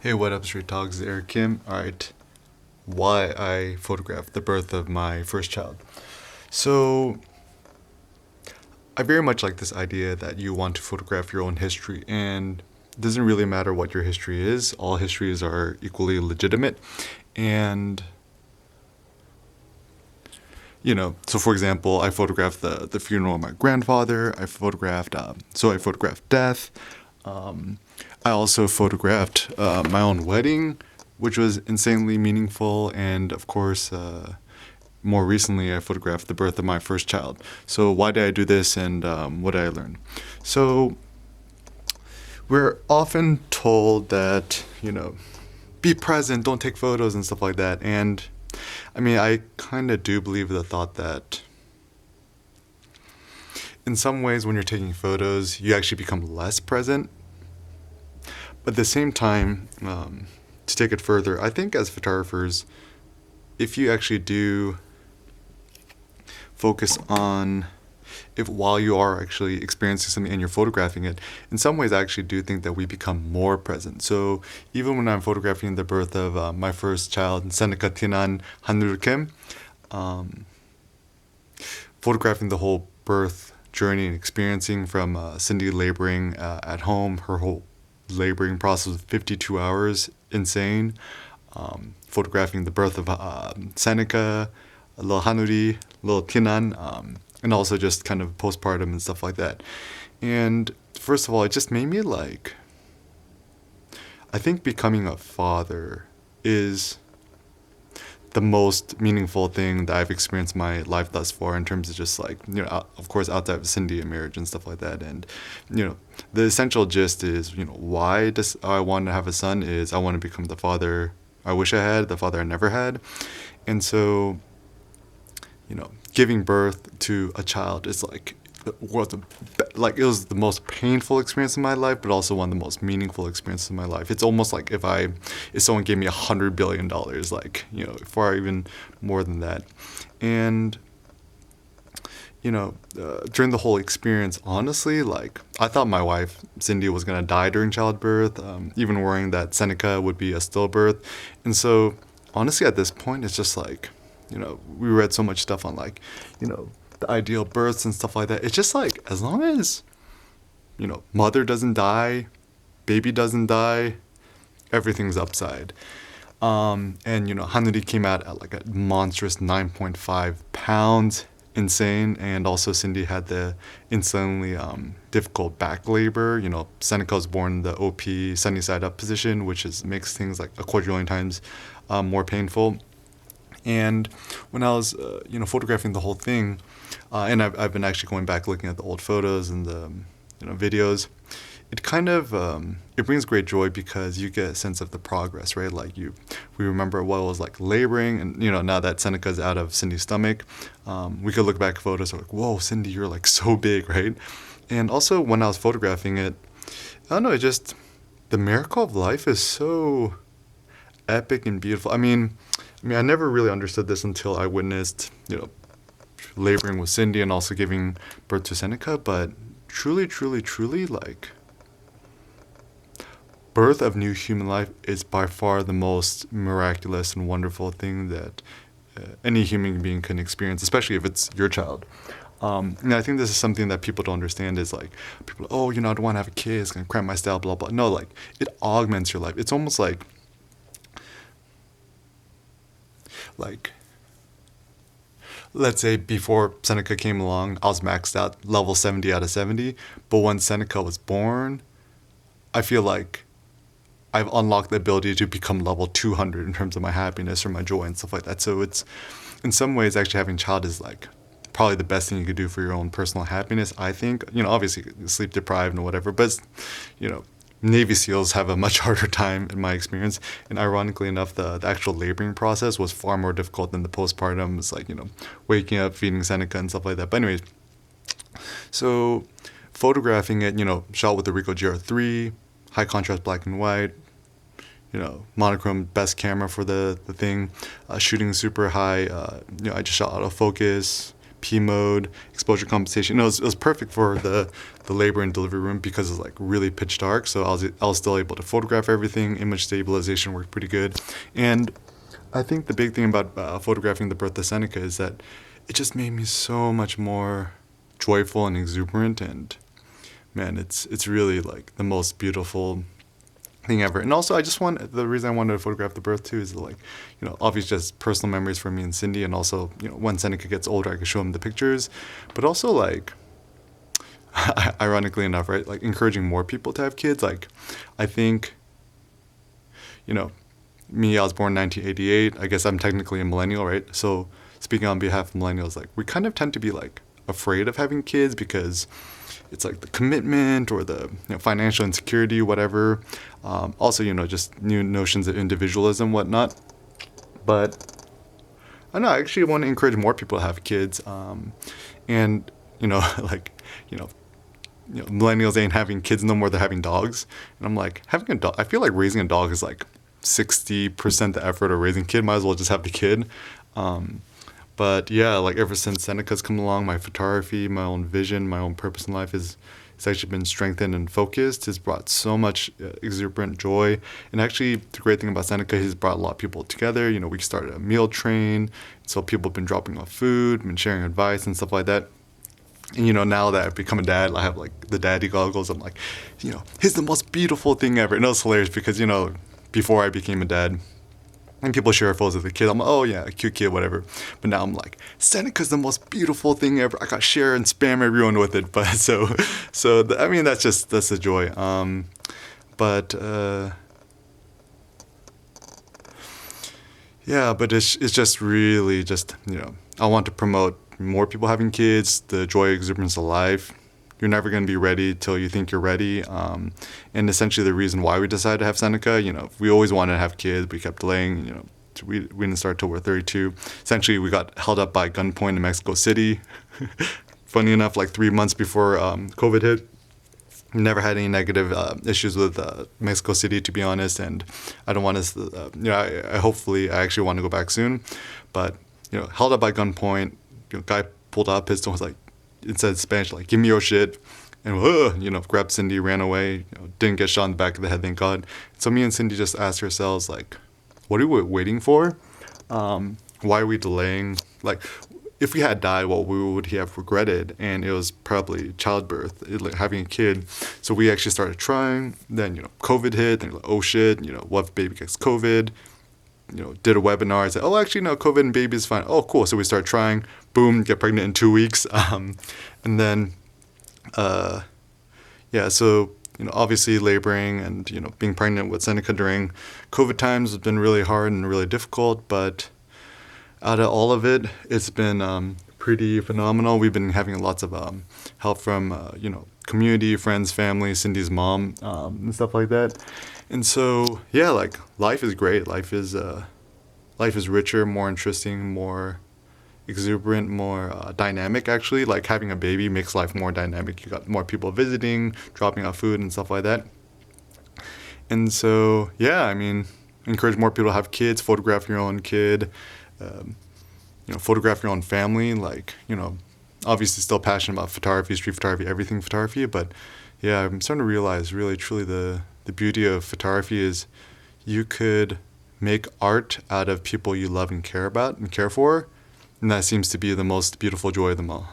Hey, what up, Street Dogs? Eric Kim. Alright, why I photographed the birth of my first child. So, I very much like this idea that you want to photograph your own history, and it doesn't really matter what your history is, all histories are equally legitimate. And, so for example, I photographed the funeral of my grandfather, I photographed death. I also photographed my own wedding, which was insanely meaningful, and of course, more recently, I photographed the birth of my first child. So, why did I do this, and what did I learn? So, we're often told that, be present, don't take photos, and stuff like that. And I mean, I kind of do believe the thought that in some ways, when you're taking photos, you actually become less present. But at the same time, to take it further, I think as photographers, if you actually do focus on if while you are actually experiencing something and you're photographing it, in some ways I actually do think that we become more present. So even when I'm photographing the birth of my first child, Seneca Tinan Hanur Kim, photographing the whole birth journey and experiencing from Cindy laboring at home, her whole laboring process of 52 hours, insane. Photographing the birth of Seneca, little Hanuri, little Tinan, and also just kind of postpartum and stuff like that. And first of all, it just made me I think becoming a father is the most meaningful thing that I've experienced in my life thus far in terms of just of course, outside of Cindy and marriage and stuff like that. And, the essential gist is, why does I want to have a son is I want to become the father I wish I had, the father I never had. And so, giving birth to a child is it was the most painful experience in my life, but also one of the most meaningful experiences in my life. It's almost like if someone gave me $100 billion, far even more than that. And during the whole experience, honestly, I thought my wife Cindy was gonna die during childbirth, even worrying that Seneca would be a stillbirth. And so, honestly, at this point, it's just we read so much stuff on the ideal births and stuff like that. It's just as long as, mother doesn't die, baby doesn't die, everything's upside. And, Hanuri came out at a monstrous 9.5 pounds, insane. And also Cindy had the insanely difficult back labor. Seneca was born in the OP, sunny side up position, which makes things a quadrillion times more painful. And when I was, photographing the whole thing, and I've been actually going back looking at the old photos and the, videos, it kind of it brings great joy because you get a sense of the progress, right? We remember what it was like laboring, and now that Seneca's out of Cindy's stomach, we could look back at photos and whoa, Cindy, you're so big, right? And also when I was photographing it, I don't know, the miracle of life is so epic and beautiful. I mean, I never really understood this until I witnessed, laboring with Cindy and also giving birth to Seneca. But truly, truly, truly, birth of new human life is by far the most miraculous and wonderful thing that any human being can experience, especially if it's your child. And I think this is something that people don't understand is people, oh, I don't want to have a kid, it's going to cramp my style, blah, blah. No, it augments your life. It's almost like let's say before Seneca came along, I was maxed out level 70 out of 70. But when Seneca was born, I feel like I've unlocked the ability to become level 200 in terms of my happiness or my joy and stuff like that. So it's, in some ways, actually having a child is probably the best thing you could do for your own personal happiness, I think. Obviously sleep deprived and whatever, but, Navy SEALs have a much harder time in my experience. And ironically enough, the actual laboring process was far more difficult than the postpartum. It's waking up, feeding Seneca and stuff like that. But anyways, so photographing it, shot with the Ricoh GR3, high contrast black and white, monochrome, best camera for the thing, shooting super high, I just shot autofocus, P mode, exposure compensation. It was perfect for the labor and delivery room because it's like really pitch dark. So I was still able to photograph everything. Image stabilization worked pretty good, and I think the big thing about photographing the birth of Seneca is that it just made me so much more joyful and exuberant, and man, it's really like the most beautiful thing ever. And also, the reason I wanted to photograph the birth too is like, obviously just personal memories for me and Cindy, and also, when Seneca gets older, I can show him the pictures, but also like, ironically enough, right, like encouraging more people to have kids. Like, I think, you know, me, I was born in 1988. I guess I'm technically a millennial, right? So speaking on behalf of millennials, like we kind of tend to be like afraid of having kids because it's like the commitment or the financial insecurity, whatever. Also, just new notions of individualism, whatnot. But I don't know. I actually want to encourage more people to have kids, and like millennials ain't having kids no more. They're having dogs, and I'm like having a dog. I feel like raising a dog is like 60% the effort of raising a kid. Might as well just have the kid. But yeah, like ever since Seneca's come along, my photography, my own vision, my own purpose in life it's actually been strengthened and focused. It's brought so much exuberant joy. And actually, the great thing about Seneca, he's brought a lot of people together. We started a meal train, so people have been dropping off food, been sharing advice and stuff like that. And now that I've become a dad, I have like the daddy goggles. I'm like, he's the most beautiful thing ever. And it was hilarious because before I became a dad, and people share photos of the kid. I'm like, oh yeah, a cute kid, whatever. But now I'm like, Seneca's the most beautiful thing ever. I got share and spam everyone with it. But I mean, that's the joy. But yeah, but it's just really just I want to promote more people having kids, the joy, exuberance of life. You're never going to be ready till you think you're ready. And essentially the reason why we decided to have Seneca, we always wanted to have kids. We kept delaying, we didn't start till we're 32. Essentially, we got held up by gunpoint in Mexico City. Funny enough, like 3 months before COVID hit. Never had any negative issues with Mexico City, to be honest. And I don't want to, I actually want to go back soon. But, held up by gunpoint, guy pulled out a pistol, was like, it said in Spanish, like, give me your shit, and, grabbed Cindy, ran away, didn't get shot in the back of the head, thank God. So me and Cindy just asked ourselves, like, what are we waiting for? Why are we delaying? Like, if we had died, what would he have regretted? And it was probably childbirth, like having a kid. So we actually started trying. Then, COVID hit, and like, oh shit, what if baby gets COVID? Did a webinar. I said, oh, actually, no, COVID and baby is fine. Oh, cool. So we start trying. Boom, get pregnant in 2 weeks. And then, yeah, so, obviously laboring and, being pregnant with Seneca during COVID times has been really hard and really difficult. But out of all of it, it's been pretty phenomenal. We've been having lots of help from, community, friends, family, Cindy's mom, and stuff like that. And so, yeah, like life is great. Life is richer, more interesting, more exuberant, more dynamic. Actually, like having a baby makes life more dynamic. You got more people visiting, dropping off food and stuff like that. And so, yeah, I mean, encourage more people to have kids. Photograph your own kid. Photograph your own family. Like, obviously still passionate about photography, street photography, everything photography. But yeah, I'm starting to realize really, truly the beauty of photography is you could make art out of people you love and care about and care for. And that seems to be the most beautiful joy of them all.